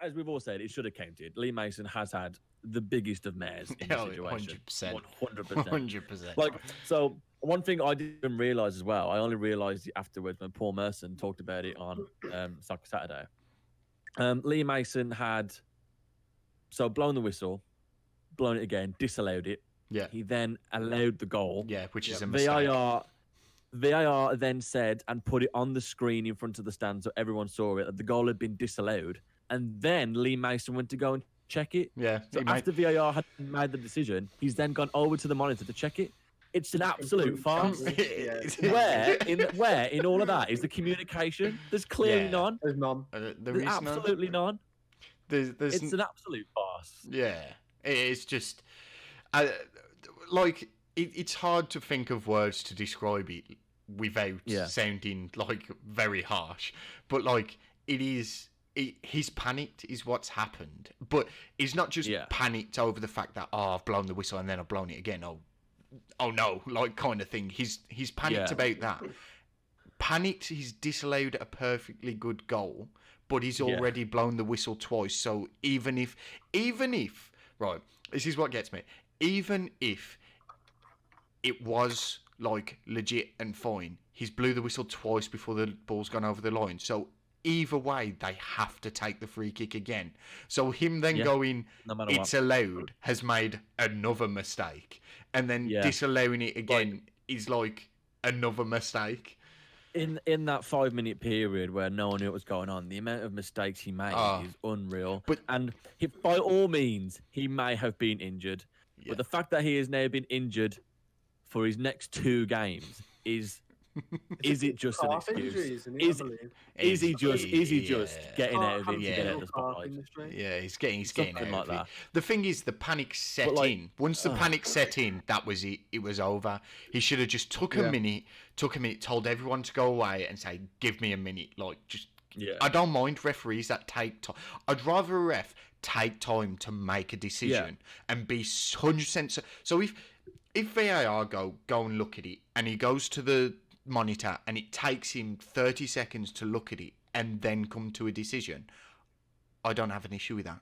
as we've all said, it should have counted. Lee Mason has had the biggest of mares in the situation. 100%. 100%. 100%. Like, so one thing I didn't realise as well, I only realised it afterwards when Paul Merson talked about it on Soccer Saturday. Lee Mason had blown the whistle, blown it again, disallowed it. Yeah. He then allowed the goal. Yeah, which is a mistake. VAR then said and put it on the screen in front of the stand so everyone saw it that the goal had been disallowed. And then Lee Mason went to go and check it. Yeah. So after VAR had made the decision, he's then gone over to the monitor to check it. It's an absolute farce. Where in all of that is the communication? There's clearly none. There's none. There's absolutely none. It's an absolute farce. Yeah, it's just it's hard to think of words to describe it without sounding like very harsh. But like he's panicked is what's happened. But he's not just panicked over the fact that I've blown the whistle and then I've blown it again. Oh no, like kind of thing. He's panicked about that. Panicked, he's disallowed a perfectly good goal, but he's already blown the whistle twice. So even if right, this is what gets me. Even if it was like legit and fine, he's blew the whistle twice before the ball's gone over the line. So either way, they have to take the free kick again. So him then going, it's allowed, has made another mistake. And then disallowing it again is like another mistake. In that 5-minute period where no one knew what was going on, the amount of mistakes he made is unreal. And by all means, he may have been injured. Yeah. But the fact that he has now been injured for his next 2 games is it just an excuse? Is he just getting out of it to get out of the spotlight? Yeah, he's getting out like of that. it. The thing is, the panic set in. Once the panic set in, that was it. It was over. He should have just took a minute, told everyone to go away and say, "Give me a minute." Like, just. Yeah. I don't mind referees that take time. I'd rather a ref take time to make a decision and be 100%. So if VAR go and look at it, and he goes to the monitor and it takes him 30 seconds to look at it and then come to a decision, I don't have an issue with that.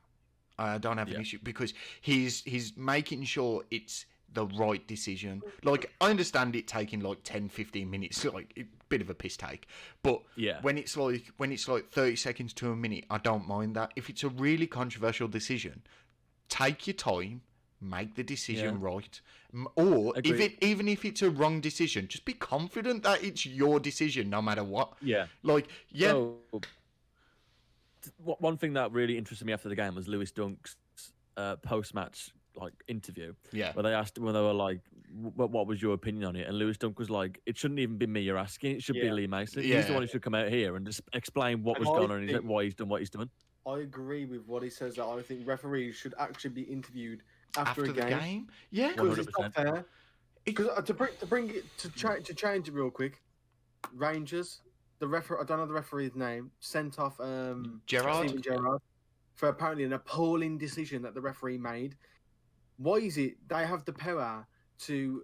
I don't have an issue because he's making sure it's the right decision. Like, I understand it taking like 10-15 minutes, like a bit of a piss take, but when it's like 30 seconds to a minute, I don't mind that. If it's a really controversial decision, take your time, make the decision right. Or even if it's a wrong decision, just be confident that it's your decision no matter what. So, one thing that really interested me after the game was Lewis Dunk's post-match interview. Yeah. Where they asked him, when they were like, what was your opinion on it? And Lewis Dunk was like, it shouldn't even be me you're asking, it should be Lee Mason. He's the one who should come out here and just explain what was going on and why he's done what he's done. I agree with what he says, that I think referees should actually be interviewed after a the game. Yeah, because it's not fair. Because to change it real quick, Rangers, the referee, I don't know the referee's name, sent off Steven Gerrard for apparently an appalling decision that the referee made. Why is it they have the power to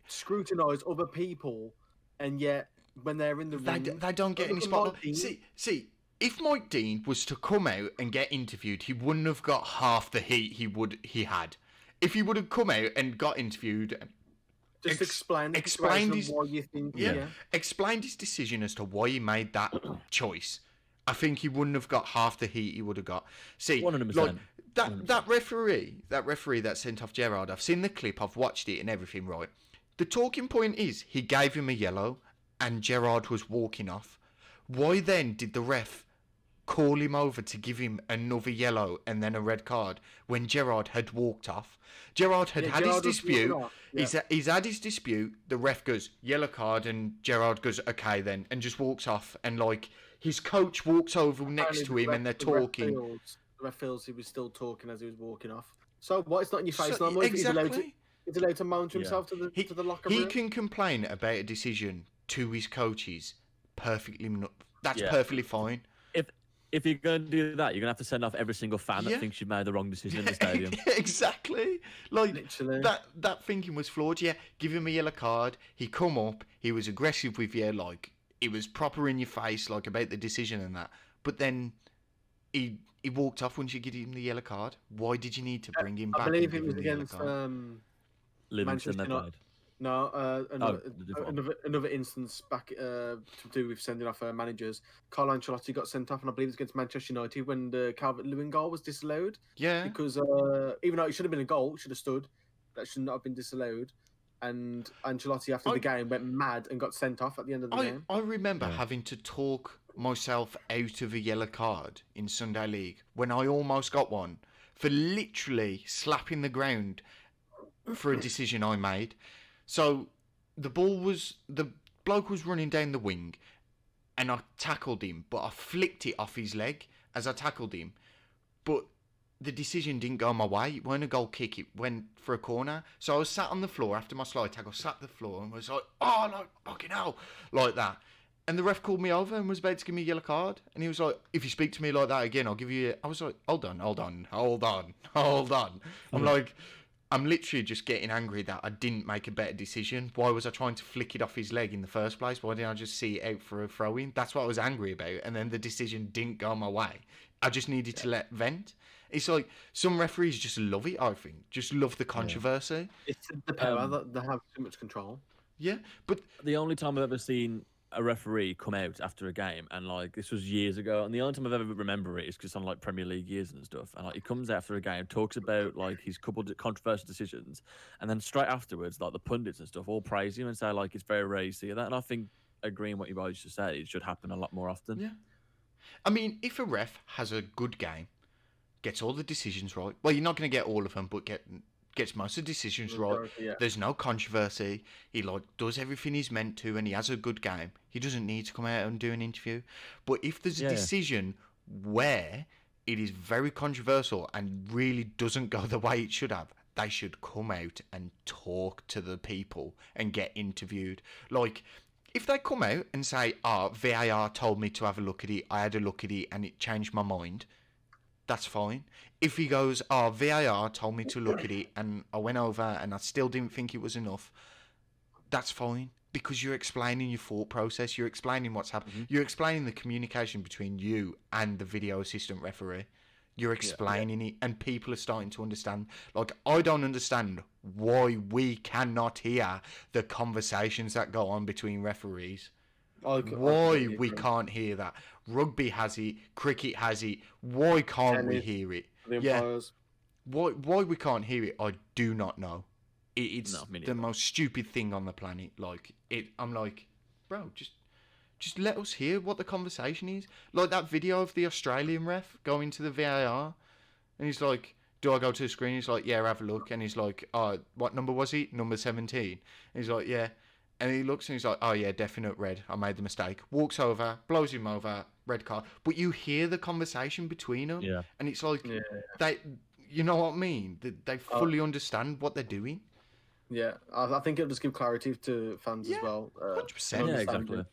scrutinise other people, and yet when they're in the ring, they don't get any spotlight? See. If Mike Dean was to come out and get interviewed, he wouldn't have got half the heat he had. If he would have come out and got interviewed, just explained why you think, explained his decision as to why he made that choice, I think he wouldn't have got half the heat he would have got. See, 100%. Like that referee that sent off Gerrard, I've seen the clip, I've watched it and everything. Right, the talking point is he gave him a yellow, and Gerrard was walking off. Why then did the ref call him over to give him another yellow and then a red card when Gerrard had walked off? Gerrard had his dispute. He's had his dispute. The ref goes, yellow card, and Gerrard goes, okay then, and just walks off. And like his coach walks over next to him and they're talking. The ref feels he was still talking as he was walking off. So what? It's not in your face. Exactly. He's allowed to moan to himself to the locker room. He can complain about a decision to his coaches perfectly. That's perfectly fine. If you're going to do that, you're going to have to send off every single fan that thinks you've made the wrong decision in the stadium. Exactly. Like, literally. That thinking was flawed. Yeah, give him a yellow card. He come up. He was aggressive with you. Like, it was proper in your face, like, about the decision and that. But then he walked off once you give him the yellow card. Why did you need to bring him back? I believe it was against Livingston that played. No, another instance back to do with sending off managers. Carlo Ancelotti got sent off, and I believe it's against Manchester United when the Calvert-Lewin goal was disallowed. Yeah. Because even though it should have been a goal, it should have stood. That should not have been disallowed. And Ancelotti, after the game, went mad and got sent off at the end of the game. I remember having to talk myself out of a yellow card in Sunday League when I almost got one for literally slapping the ground for a decision I made. So the bloke was running down the wing, and I tackled him, but I flicked it off his leg as I tackled him. But the decision didn't go my way. It weren't a goal kick. It went for a corner. So I was sat on the floor after my slide tackle, sat on the floor and was like, oh, no, fucking hell, like that. And the ref called me over and was about to give me a yellow card. And he was like, if you speak to me like that again, I'll give you... I was like, hold on. I'm like... I'm literally just getting angry that I didn't make a better decision. Why was I trying to flick it off his leg in the first place? Why didn't I just see it out for a throw-in? That's what I was angry about. And then the decision didn't go my way. I just needed to let vent. It's like some referees just love it, I think. Just love the controversy. It's the power. They have too much control. Yeah, but... The only time I've ever seen a referee come out after a game, and like this was years ago, and the only time I've ever remember it is because on like Premier League years and stuff, and like he comes after a game, talks about like his couple of controversial decisions, and then straight afterwards, like the pundits and stuff all praise him and say like it's very rare you see that. And I think agreeing what you guys just said, it should happen a lot more often. Yeah, I mean, if a ref has a good game, gets all the decisions right, well, you're not going to get all of them, but gets most of the decisions right. Yeah. There's no controversy. He like does everything he's meant to, and he has a good game. He doesn't need to come out and do an interview. But if there's a decision where it is very controversial and really doesn't go the way it should have, they should come out and talk to the people and get interviewed. Like, if they come out and say, VAR told me to have a look at it, I had a look at it and it changed my mind, that's fine. If he goes, VAR told me to look at it and I went over and I still didn't think it was enough, that's fine. Because you're explaining your thought process, you're explaining what's happening, you're explaining the communication between you and the video assistant referee. You're explaining it, and people are starting to understand. Like, I don't understand why we cannot hear the conversations that go on between referees. Why we can't hear that? Rugby has it, cricket has it. Why can't we hear it? Why we can't hear it? I do not know. It's the most stupid thing on the planet. Like I'm like, bro, just let us hear what the conversation is. Like that video of the Australian ref going to the VAR, and he's like, "Do I go to the screen?" He's like, "Yeah, have a look." And he's like, what number was he? Number 17. And he's like, "Yeah." And he looks and he's like, "Oh yeah, definite red. I made the mistake." Walks over, blows him over, red card. But you hear the conversation between them, and it's like they, you know what I mean? They fully understand what they're doing. Yeah, I think it'll just give clarity to fans as well. 100%. Yeah, exactly.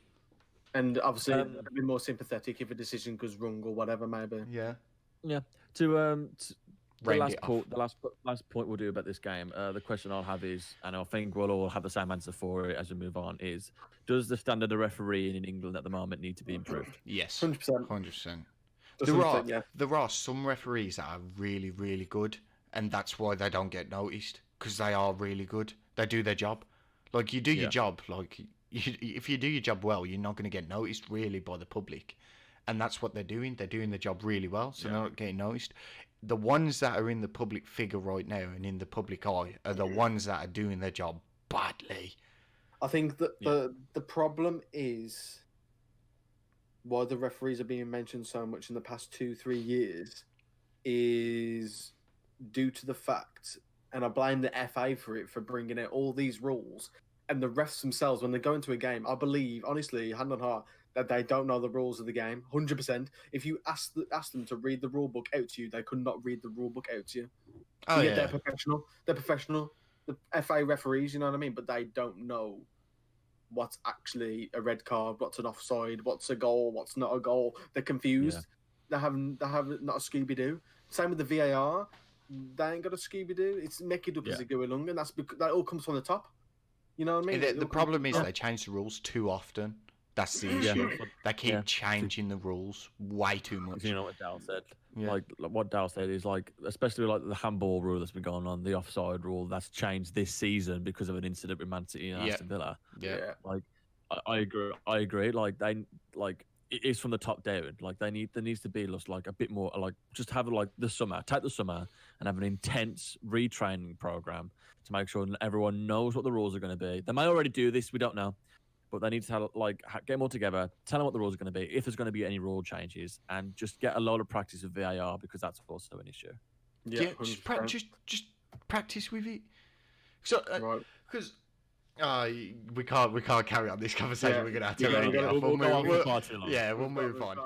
And obviously, a bit more sympathetic if a decision goes wrong or whatever, maybe. Yeah. To the last point we'll do about this game. The question I'll have is, and I think we'll all have the same answer for it as we move on, is: does the standard of refereeing in England at the moment need to be improved? Yes, 100%. 100%. There are some referees that are really, really good, and that's why they don't get noticed, because they are really good. They do their job. Like, you do your job. Like, if you do your job well, you're not going to get noticed really by the public, and that's what they're doing. They're doing the job really well, so they're not getting noticed. The ones that are in the public figure right now and in the public eye are the ones that are doing their job badly. I think that the problem is why the referees are being mentioned so much in the past 2-3 years is due to the fact, and I blame the FA for it, for bringing out all these rules, and the refs themselves, when they go into a game, I believe, honestly, hand on heart, that they don't know the rules of the game, 100%. If you ask them to read the rule book out to you, they could not read the rule book out to you. They're professional. They're professional. The FA referees, you know what I mean? But they don't know what's actually a red card, what's an offside, what's a goal, what's not a goal. They're confused. They have not a Scooby-Doo. Same with the VAR. They ain't got a Scooby-Doo. It's make it up as they go along, and that all comes from the top. You know what I mean? The problem is they change the rules too often. That's the issue. They keep changing the rules way too much. You know what Dal said? Yeah. Like what Dal said is like, especially like the handball rule that's been going on, the offside rule that's changed this season because of an incident with Man City and Aston Villa. Yeah. Like I agree. Like it is from the top down. Like there needs to be just like a bit more, like just have like take the summer and have an intense retraining program to make sure everyone knows what the rules are going to be. They may already do this, we don't know, but they need to get them all together, tell them what the rules are going to be, if there's going to be any rule changes, and just get a load of practice with VAR because that's also an issue. Yeah, just practice with it. So because. We can't carry on this conversation. We're gonna have to. We'll move on.